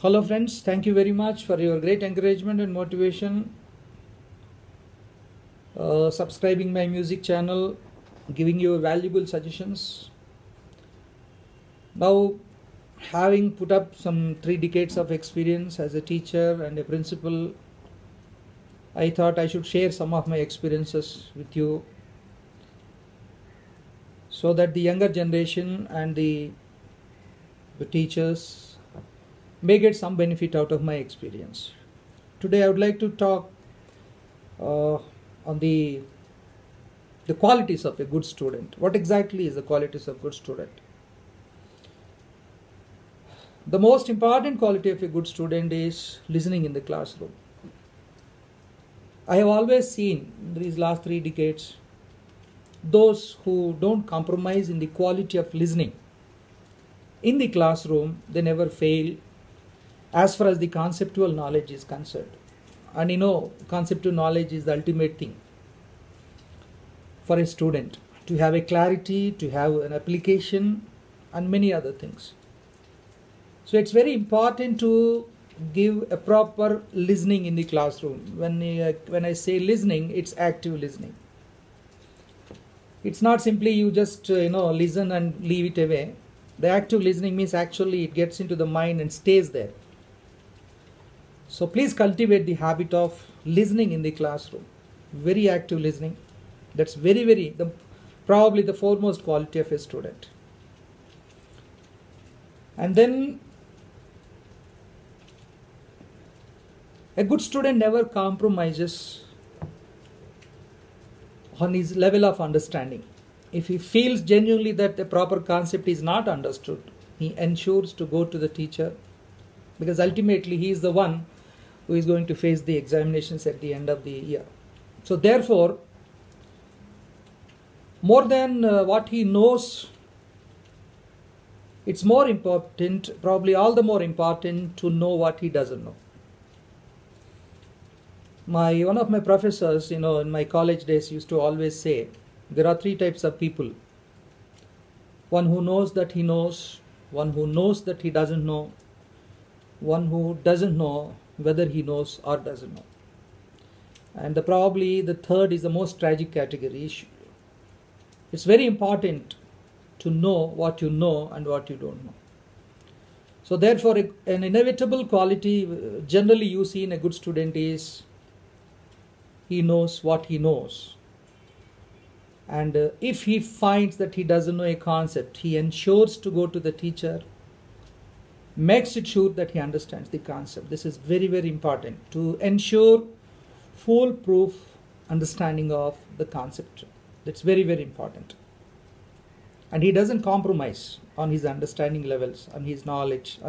Hello friends, thank you very much for your great encouragement and motivation. Subscribing my music channel, giving you valuable suggestions. Now, having put up some 3 decades of experience as a teacher and a principal, I thought I should share some of my experiences with you so that the younger generation and the teachers may get some benefit out of my experience. Today I would like to talk on the qualities of a good student. What exactly is the qualities of a good student? The most important quality of a good student is listening in the classroom. I have always seen in these last 3 decades those who don't compromise in the quality of listening in the classroom, they never fail as far as the conceptual knowledge is concerned. And you know, conceptual knowledge is the ultimate thing for a student, to have a clarity, to have an application and many other things. So it's very important to give a proper listening in the classroom. When I say listening, it's active listening. It's not simply you just listen and leave it away. The active listening means actually it gets into the mind and stays there. So please cultivate the habit of listening in the classroom. Very active listening. That's probably the foremost quality of a student. And then a good student never compromises on his level of understanding. If he feels genuinely that the proper concept is not understood, he ensures to go to the teacher, because ultimately he is the one who is going to face the examinations at the end of the year. So therefore, more than what he knows, it's more important, probably all the more important, to know what he doesn't know. One of my professors, in my college days used to always say, there are 3 types of people. One who knows that he knows, one who knows that he doesn't know, one who doesn't know whether he knows or doesn't know. And probably the third is the most tragic category. It's very important to know what you know and what you don't know. So therefore, an inevitable quality generally you see in a good student is he knows what he knows. And if he finds that he doesn't know a concept, he ensures to go to the teacher, makes it sure that he understands the concept. This is very, very important to ensure foolproof understanding of the concept. That's very, very important. And he doesn't compromise on his understanding levels, on his knowledge,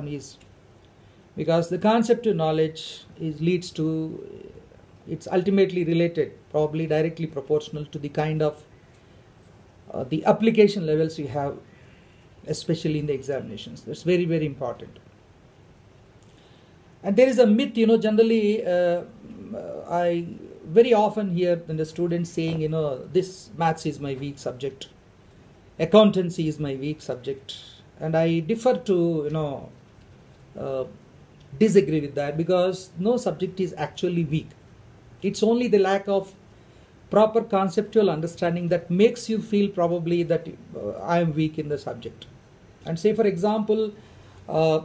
because the concept of knowledge leads to, it's ultimately related, probably directly proportional to the kind of the application levels you have, especially in the examinations. That's very, very important. And there is a myth, generally I very often hear the students saying, this maths is my weak subject, accountancy is my weak subject. And I differ to, disagree with that, because no subject is actually weak. It's only the lack of proper conceptual understanding that makes you feel probably that I am weak in the subject. And say, for example, a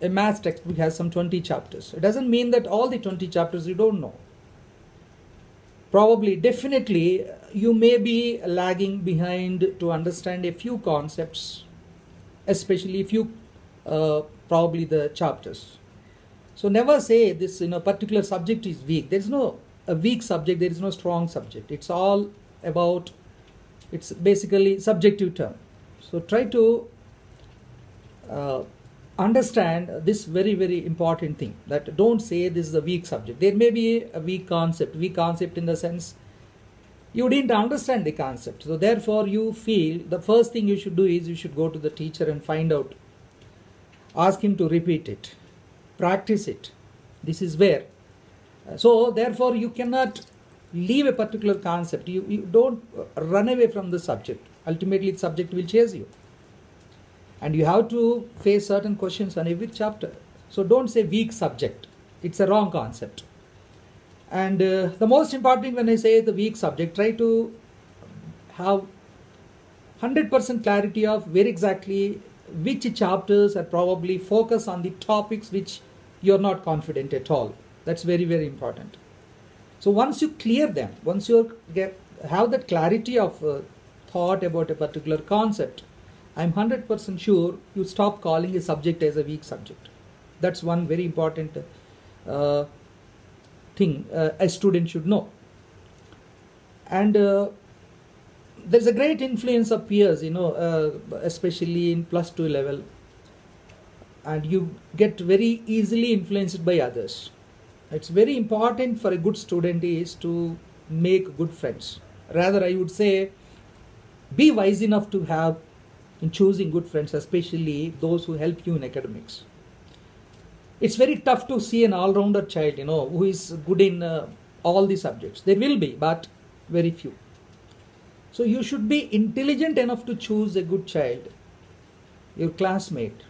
math textbook has some 20 chapters. It doesn't mean that all the 20 chapters you don't know. Probably, definitely, you may be lagging behind to understand a few concepts, especially if you probably the chapters. So never say this particular subject is weak. There is no a weak subject, there is no strong subject. It's all about, it's basically subjective term. So try to understand this very, very important thing, that don't say this is a weak subject. There may be a weak concept in the sense you didn't understand the concept. So therefore you feel the first thing you should do is you should go to the teacher and find out, ask him to repeat it, practice it. This is where. So therefore you cannot leave a particular concept. You don't run away from the subject. Ultimately the subject will chase you. And you have to face certain questions on every chapter. So don't say weak subject. It's a wrong concept. And the most important thing when I say the weak subject, try to have 100% clarity of where exactly which chapters are probably focus on the topics which you're not confident at all. That's very, very important. So once you clear them, once you have that clarity of thought about a particular concept, I'm 100% sure you stop calling a subject as a weak subject. That's one very important thing a student should know. And there's a great influence of peers, especially in +2 level, and you get very easily influenced by others. It's very important for a good student is to make good friends. Rather, I would say, be wise enough to have in choosing good friends, especially those who help you in academics. It's very tough to see an all-rounder child, who is good in all the subjects. There will be, but very few. So you should be intelligent enough to choose a good child, your classmate.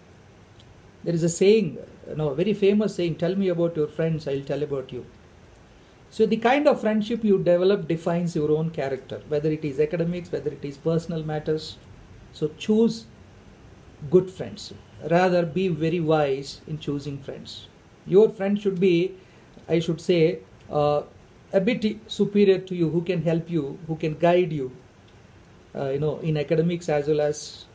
There is a saying, a very famous saying, tell me about your friends, I'll tell about you. So the kind of friendship you develop defines your own character, whether it is academics, whether it is personal matters. So choose good friends. Rather, be very wise in choosing friends. Your friend should be, I should say, a bit superior to you, who can help you, who can guide you, in academics as well as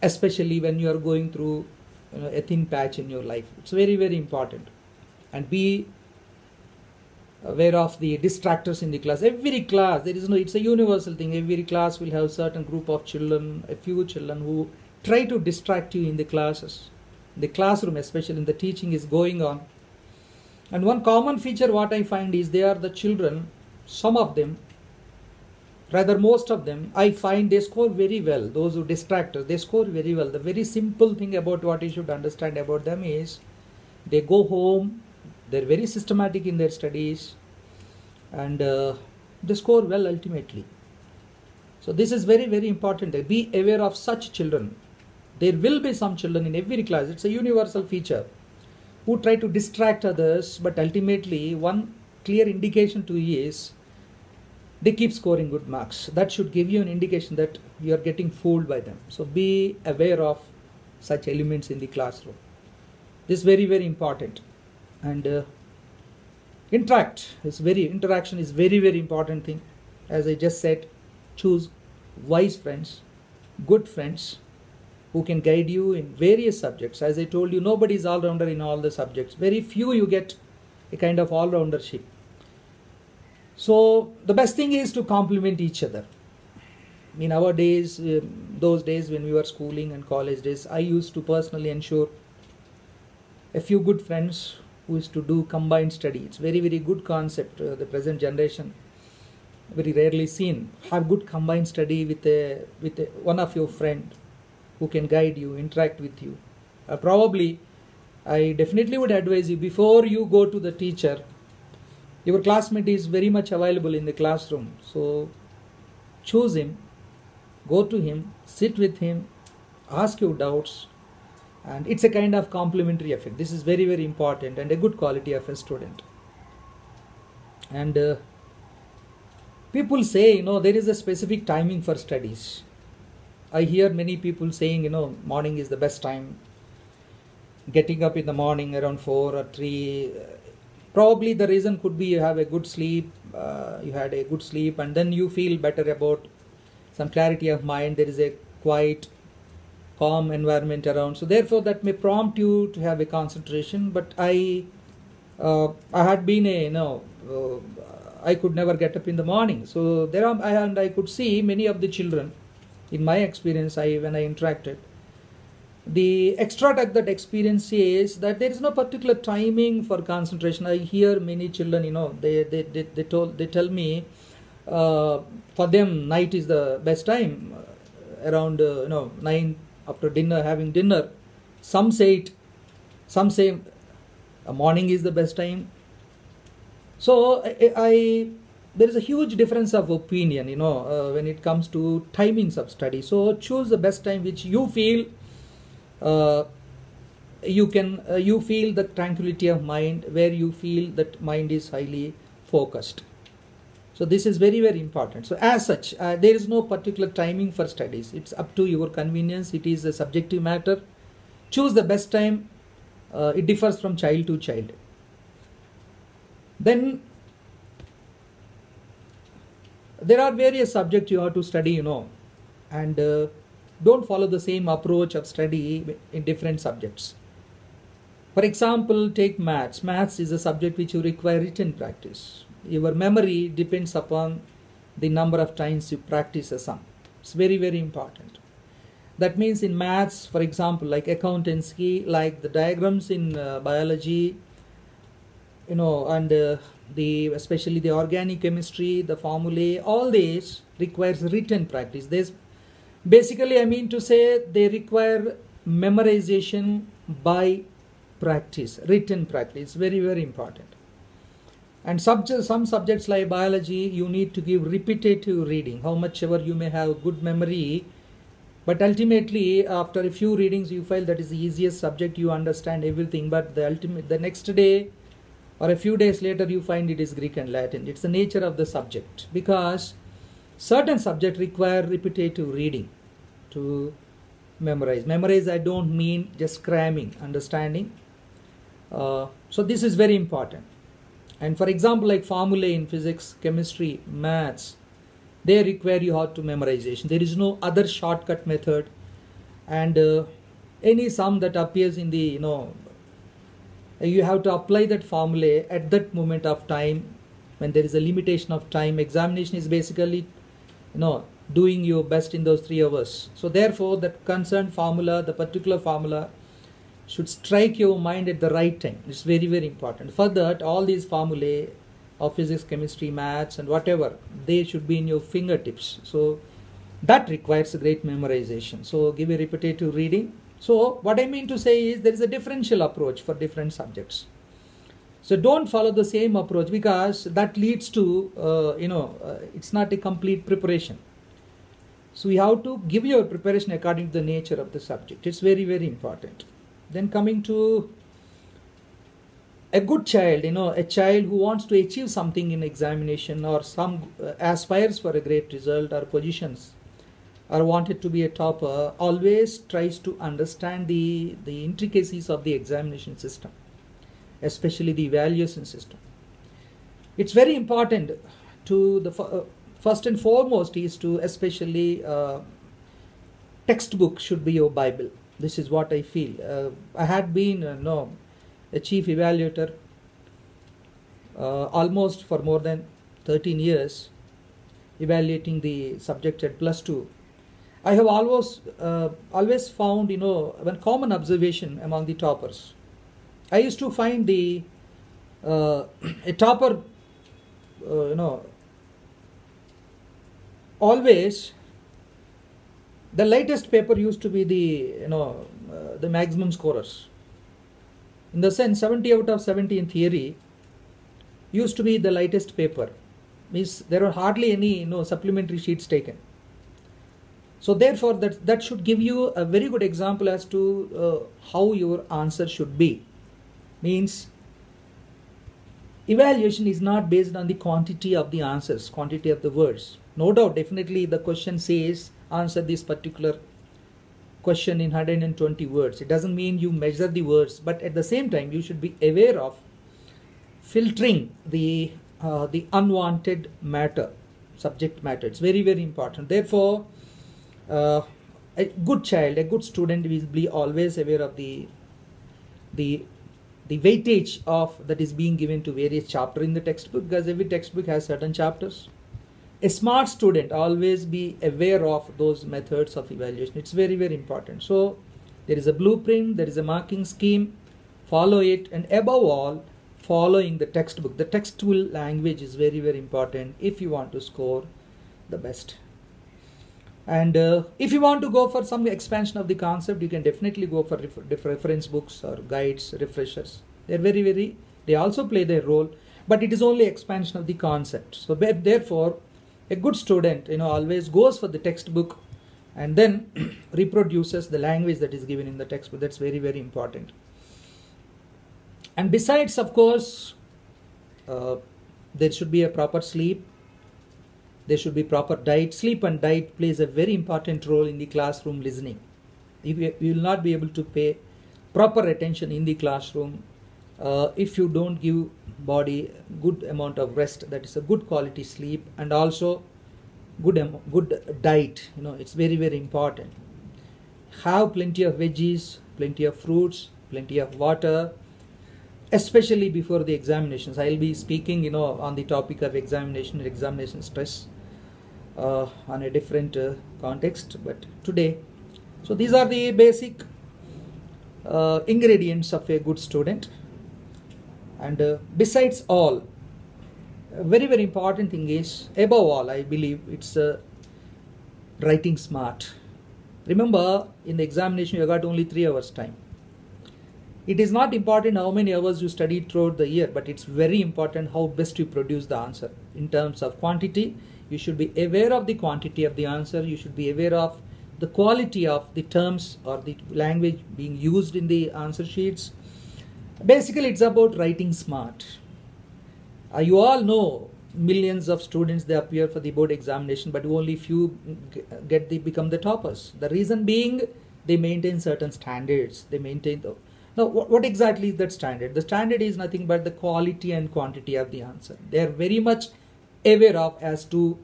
especially when you are going through a thin patch in your life. It's very, very important. And be aware of the distractors in the class. Every class, it's a universal thing. Every class will have certain group of children, a few children who try to distract you in the classes. The classroom, especially in the teaching, is going on. And one common feature what I find is they are the children, some of them, rather most of them, I find they score very well. Those who distract us, they score very well. The very simple thing about what you should understand about them is they go home, they're very systematic in their studies, and they score well ultimately. So this is very, very important. Be aware of such children. There will be some children in every class. It's a universal feature who try to distract others, but ultimately one clear indication to you is they keep scoring good marks. That should give you an indication that you are getting fooled by them. So be aware of such elements in the classroom. This is very, very important. And interaction is very, very important thing. As I just said, choose wise friends, good friends who can guide you in various subjects. As I told you, nobody is all-rounder in all the subjects. Very few you get a kind of all-roundership. So the best thing is to complement each other. In our days, those days when we were schooling and college days, I used to personally ensure a few good friends who used to do combined study. It's very, very good concept. The present generation, very rarely seen. Have good combined study with one of your friend who can guide you, interact with you. Probably, I definitely would advise you, before you go to the teacher, your classmate is very much available in the classroom. So choose him, go to him, sit with him, ask your doubts, and it's a kind of complementary effect. This is very, very important and a good quality of a student. And people say, there is a specific timing for studies. I hear many people saying, morning is the best time. Getting up in the morning around 4 or 3. Probably the reason could be you have a good sleep, and then you feel better about some clarity of mind. There is a quiet, calm environment around. So therefore that may prompt you to have a concentration. But I had been I could never get up in the morning. So I could see many of the children, in my experience, when I interacted, the extract of that experience is that there is no particular timing for concentration. I hear many children, they tell me for them night is the best time, around 9 after dinner, having dinner. Some say morning is the best time. So there is a huge difference of opinion, when it comes to timings of study. So choose the best time which you feel you feel the tranquility of mind, where you feel that mind is highly focused. So this is very, very important. So as such, there is no particular timing for studies. It's up to your convenience. It is a subjective matter. Choose the best time. It differs from child to child. Then there are various subjects you have to study, and don't follow the same approach of study in different subjects. For example, take maths. Maths is a subject which you require written practice. Your memory depends upon the number of times you practice a sum. It's very, very important. That means in maths, for example, like accountancy, like the diagrams in biology, and especially the organic chemistry, the formulae, all these requires written practice. Basically, I mean to say they require memorization by practice, written practice, very, very important. And some subjects like biology, you need to give repetitive reading. How much ever you may have good memory, but ultimately after a few readings you feel that is the easiest subject, you understand everything, but the next day or a few days later you find it is Greek and Latin. It's the nature of the subject, because certain subjects require repetitive reading to memorize. Memorize, I don't mean just cramming, understanding. So this is very important. And for example, like formulae in physics, chemistry, maths, they require you how to memorization. There is no other shortcut method. And any sum that appears in the, you have to apply that formula at that moment of time when there is a limitation of time. Examination is basically, doing your best in those 3 hours. So therefore, that concerned formula, the particular formula, should strike your mind at the right time. It's very, very important. For that, all these formulae of physics, chemistry, maths, and whatever, they should be in your fingertips. So that requires a great memorization. So give a repetitive reading. So what I mean to say is there is a differential approach for different subjects. So don't follow the same approach, because that leads to, it's not a complete preparation. So you have to give your preparation according to the nature of the subject. It's very, very important. Then coming to a good child, a child who wants to achieve something in examination, or aspires for a great result or positions, or wanted to be a topper, always tries to understand the intricacies of the examination system, especially the evaluation system. It's very important to first and foremost is to especially textbook should be your Bible. This is what I feel. I had been a chief evaluator almost for more than 13 years, evaluating the subject at +2. I have always found, one common observation among the toppers. I used to find a topper, always the latest paper used to be the maximum scorers. In the sense, 70 out of 70 in theory used to be the lightest paper. Means there are hardly any supplementary sheets taken. So therefore, that should give you a very good example as to how your answer should be. Means evaluation is not based on the quantity of the answers, quantity of the words. No doubt, definitely the question says answer this particular question in 120 words. It doesn't mean you measure the words, but at the same time you should be aware of filtering the unwanted matter, subject matter. It's very, very important. Therefore, a good child, a good student will be always aware of the weightage of that is being given to various chapters in the textbook, because every textbook has certain chapters. A smart student always be aware of those methods of evaluation. It's very, very important. So there is a blueprint, there is a marking scheme, follow it, and above all, following the textbook. The textual language is very, very important if you want to score the best. And if you want to go for some expansion of the concept, you can definitely go for reference books or guides, refreshers. They're very, very, they also play their role, but it is only expansion of the concept. So therefore, a good student, always goes for the textbook and then reproduces the language that is given in the textbook. That's very, very important. And besides, of course, there should be a proper sleep. There should be proper diet. Sleep and diet plays a very important role in the classroom listening. You will not be able to pay proper attention in the classroom if you don't give body good amount of rest. That is a good quality sleep, and also good diet. It's very, very important. Have plenty of veggies, plenty of fruits, plenty of water, especially before the examinations. I'll be speaking on the topic of examination and examination stress on a different context, but today, so these are the basic ingredients of a good student. And besides all, a very, very important thing is, above all, I believe it's writing smart. Remember, in the examination you got only 3 hours time. It is not important how many hours you studied throughout the year, but it's very important how best you produce the answer. In terms of quantity, you should be aware of the quantity of the answer. You should be aware of the quality of the terms or the language being used in the answer sheets. Basically, it's about writing smart. You all know millions of students, they appear for the board examination, but only few become the toppers. The reason being, they maintain certain standards. They maintain the... Now, what exactly is that standard? The standard is nothing but the quality and quantity of the answer. They are very much aware of as to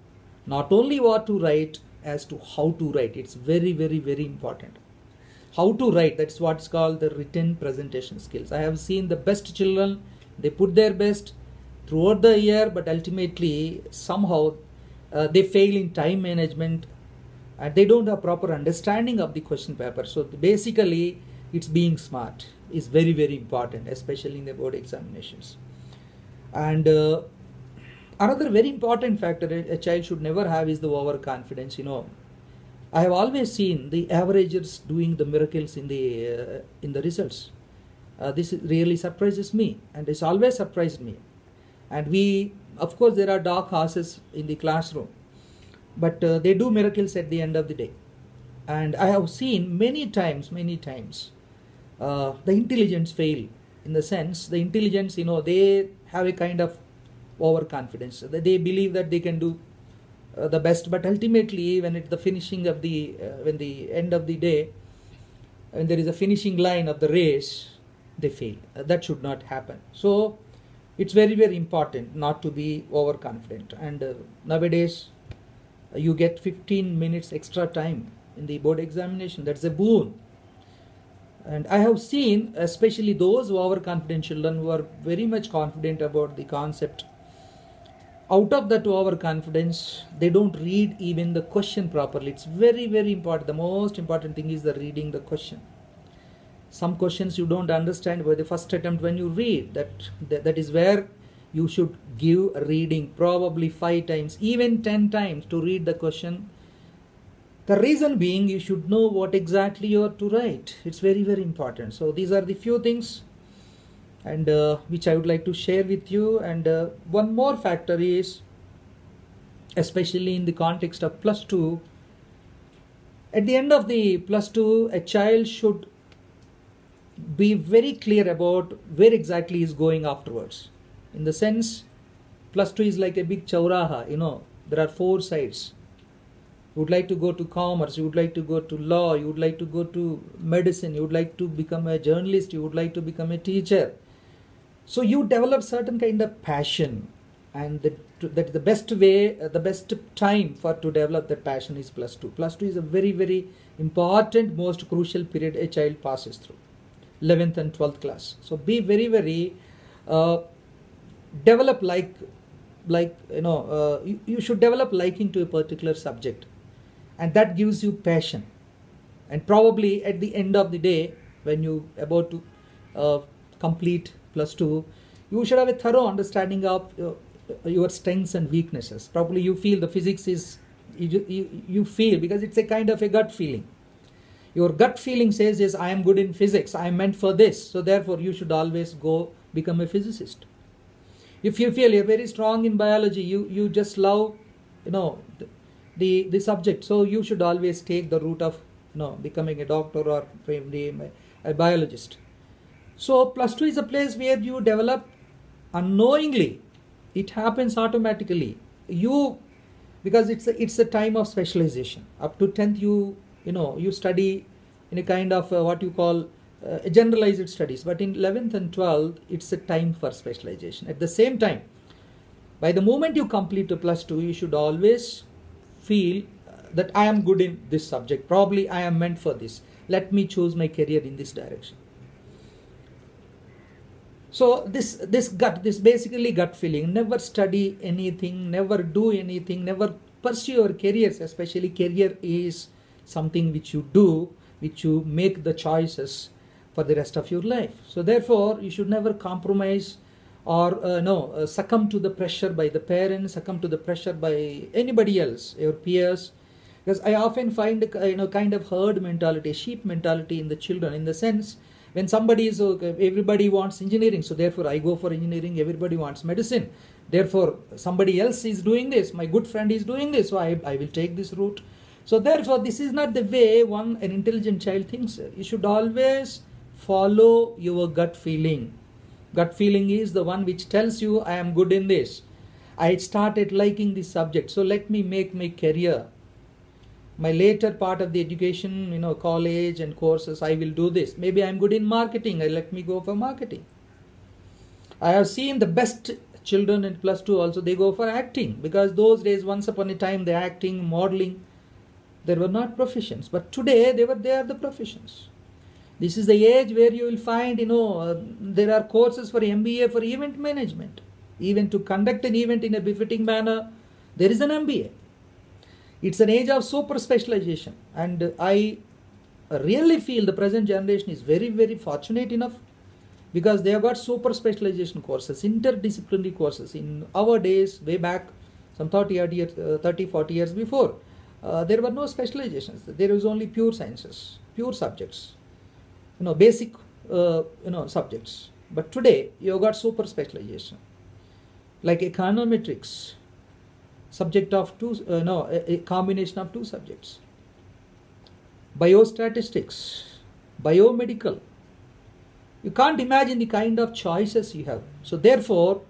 not only what to write, as to how to write. It's very, very, very important. How to write, that's what's called the written presentation skills. I have seen the best children, they put their best throughout the year, but ultimately somehow they fail in time management and they don't have proper understanding of the question paper. So basically, it's being smart is very, very important, especially in the board examinations. And another very important factor a child should never have is the overconfidence. I have always seen the averagers doing the miracles in the results. This really surprises me, and it's always surprised me. And of course, there are dark horses in the classroom, but they do miracles at the end of the day. And I have seen many times, the intelligence fail, in the sense the intelligence, they have a kind of overconfidence. They believe that they can do the best, but ultimately when it's the finishing of when the end of the day, when there is a finishing line of the race, they fail. That should not happen. So it's very, very important not to be overconfident. And nowadays you get 15 minutes extra time in the board examination. That's a boon. And I have seen, especially those overconfident children who are very much confident about the concept, out of that overconfidence, they don't read even the question properly. It's very, very important. The most important thing is the reading the question. Some questions you don't understand by the first attempt when you read. That is where you should give a reading probably 5 times, even 10 times to read the question. The reason being, you should know what exactly you are to write. It's very, very important. So these are the few things and which I would like to share with you. And one more factor is, especially in the context of +2, at the end of the +2, a child should be very clear about where exactly he is going afterwards. In the sense, +2 is like a big chauraha, there are 4 sides. You would like to go to commerce, you would like to go to law, you would like to go to medicine, you would like to become a journalist, you would like to become a teacher. So you develop certain kind of passion, and that the best way, the best time to develop that passion is +2. +2 is a very, very important, most crucial period a child passes through, 11th and 12th class. So be very, very develop you should develop liking to a particular subject, and that gives you passion. And probably at the end of the day, when you about to complete +2, you should have a thorough understanding of your strengths and weaknesses. Probably you feel the physics is, you feel, because it's a kind of a gut feeling. Your gut feeling says, yes, I am good in physics, I am meant for this, so therefore you should always go become a physicist. If you feel you're very strong in biology, you just love the subject, so you should always take the route of becoming a doctor or a biologist. So plus 2 is a place where you develop unknowingly. It happens automatically. Because it's a time of specialization. Up to 10th you study in a kind of what you call generalized studies. But in 11th and 12th, it's a time for specialization. At the same time, by the moment you complete the plus 2, you should always feel that I am good in this subject. Probably I am meant for this. Let me choose my career in this direction. So this basically gut feeling. Never study anything, never do anything, never pursue your careers. Especially career is something which you do, which you make the choices for the rest of your life. So therefore, you should never compromise or succumb to the pressure by the parents, succumb to the pressure by anybody else, your peers. Because I often find kind of herd mentality, sheep mentality in the children, in the sense when everybody wants engineering, so therefore I go for engineering. Everybody wants medicine, therefore somebody else is doing this. My good friend is doing this, so I will take this route. So therefore, this is not the way an intelligent child thinks. You should always follow your gut feeling. Gut feeling is the one which tells you I am good in this. I started liking this subject, so let me make my career. My later part of the education, college and courses, I will do this. Maybe I'm good in marketing. Let me go for marketing. I have seen the best children in plus 2 also, they go for acting. Because those days, once upon a time, the acting, modeling, they were not professions. But today, they are the professions. This is the age where you will find, there are courses for MBA for event management. Even to conduct an event in a befitting manner, there is an MBA. It's an age of super specialization, and I really feel the present generation is very, very fortunate enough because they have got super specialization courses, interdisciplinary courses. In our days, way back, some 30-40 years before, there were no specializations. There was only pure sciences, pure subjects, basic, subjects. But today, you have got super specialization, like econometrics. Subject of a combination of two subjects. Biostatistics, biomedical. You can't imagine the kind of choices you have. So therefore,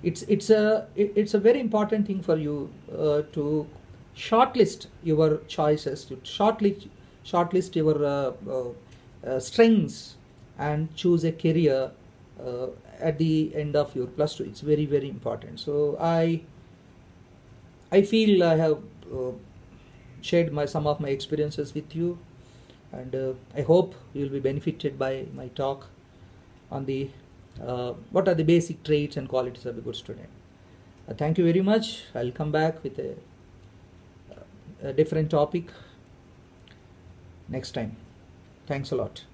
it's a very important thing for you to shortlist your choices, to shortlist your strengths and choose a career at the end of your plus 2. It's very, very important. So I feel I have shared some of my experiences with you, and I hope you will be benefited by my talk on the what are the basic traits and qualities of a good student. Thank you very much. I'll come back with a different topic next time. Thanks a lot.